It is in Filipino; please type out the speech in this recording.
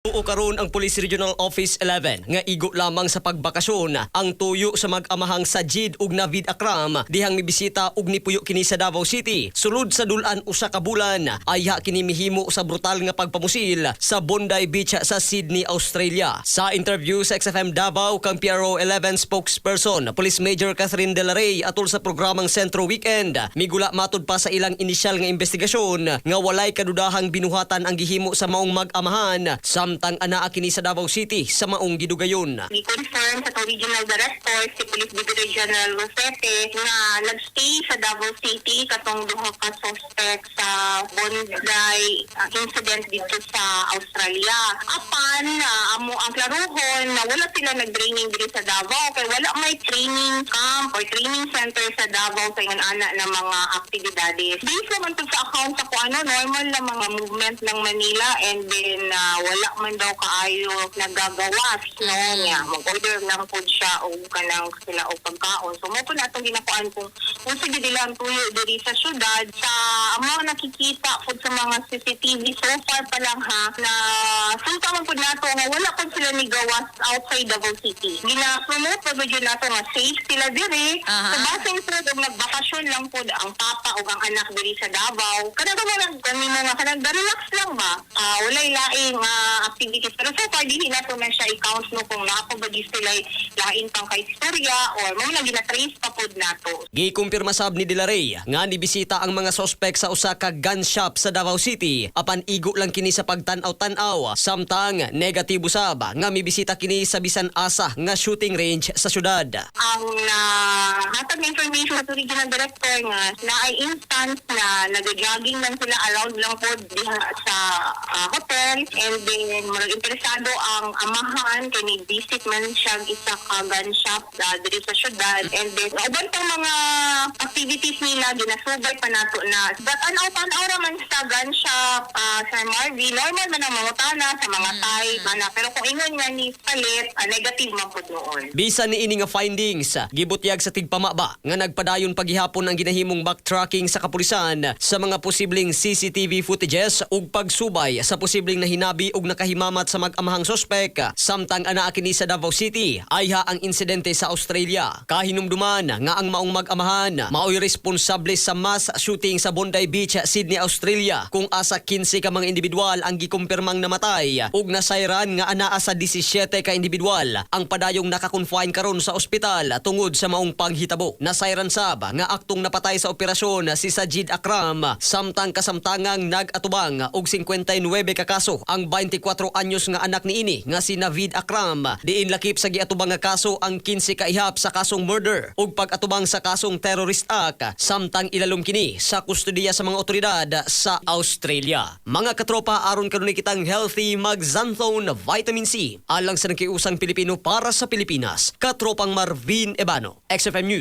Tuo karon ang Police Regional Office 11 nga igo lamang sa pagbakasyon ang tuyo sa mag-amahang Sajid ug Navid Akram dihang mibisita ug nipuyo kini sa Davao City. Sulod sa dulan usa ka bulan ayha kini mihimo sa brutal nga pagpamusil sa Bondi Beach sa Sydney, Australia. Sa interview sa XFM Davao kang PRO 11 spokesperson Police Major Catherine De La Rey atol sa programang Centro Weekend, migula matud pa sa ilang inisyal nga investigasyon nga walay kadudahang binuhatan ang gihimo sa maong mag-amahan samtang anaa kini sa Davao City sa maong gidugayon. I-confirm sa Regional Director si Police Brigadier General Rosete nga nagstay sa Davao City katong duha ka suspect sa Bondi incident dito sa Australia. Apan amo ang klaruhon na wala sila nag-training dito sa Davao kay wala may training camp or training center sa Davao sa ingon ana na mga aktibidades. Based naman to sa account sa kung ano normal na mga movement ng Manila, and then wala man daw kaayo nagagawas no niya mag-order lang po siya o kanang sila o pagkaon. So mo po na itong ginakuan kung sige nila ang tuyo diri sa syudad sa mga nakikita po sa mga CCTV so far pa lang ha na suntaman po nato nga wala po sila ni gawas outside Davao City. Gina-promote po dyan nato nga safe sila diri. So basing po nagbakasyon lang po ang papa o ang anak diri sa Davao. Kada mo lang kami mga kanang relax lang ba? Walay laing activities. Pero so far, hindi na po na siya i-count no kung nakapabagis sila lain pang kay istorya or mga gina-trace pa po na to. Gikumpirma sab ni De La Rey nga nibisita ang mga sospek sa usa ka gun shop sa Davao City apan igo lang kini sa pagtan-aw-tan-aw samtang negatibo sab nga mibisita kini sa bisan asa nga shooting range sa syudad. Ang hatag na information sa Regional Director nga na ay instance na nag-jogging lang sila around lang po diha sa hotel, and then marag interesado ang amahan kay ni-visit man siya isa ka gun shop diri sa syudad, and then uban pang mga activities nila ginasubay pa nato na but an-aw raman sa gun shop sa Marvin normal man ang mangutana sa mga type pero kung ingon nga ni palit negative man pud noon. Bisan ni ini nga findings gibutyag sa tigpamaba nga nagpadayon paghihapon ang ginahimong backtracking sa kapulisan sa mga posibleng CCTV footages ug pagsubay sa posibleng nahinabi ug nakahimamat sa mag-amahang sospek samtang anaa kini sa Davao City ayha ang insidente sa Australia. Kahinumduman nga ang maong mag-amahan mao'y responsable sa mass shooting sa Bondi Beach, Sydney, Australia kung asa 15 ka mga individual ang gikumpirmang namatay ug nasayran nga anaa sa 17 ka individual ang padayong nakakonfine karon sa ospital tungod sa maong paghitabo. Nasayran sab nga aktong napatay sa operasyon si Sajid Akram samtang kasamtangang nag-atubang og 59 ka kaso ang 24 anyos nga anak niini nga si Navid Akram. Diin lakip sa giatubang nga kaso ang 15 ka ihap sa kasong murder ug pag-atubang sa kasong terrorist act samtang ilalom kini sa kustudiya sa mga otoridad sa Australia. Mga katropa, aron kanunay kitang healthy mag-Xanthone Vitamin C alang sa nakiusang Pilipino para sa Pilipinas. Katropang Marvin Ebano, XFM News.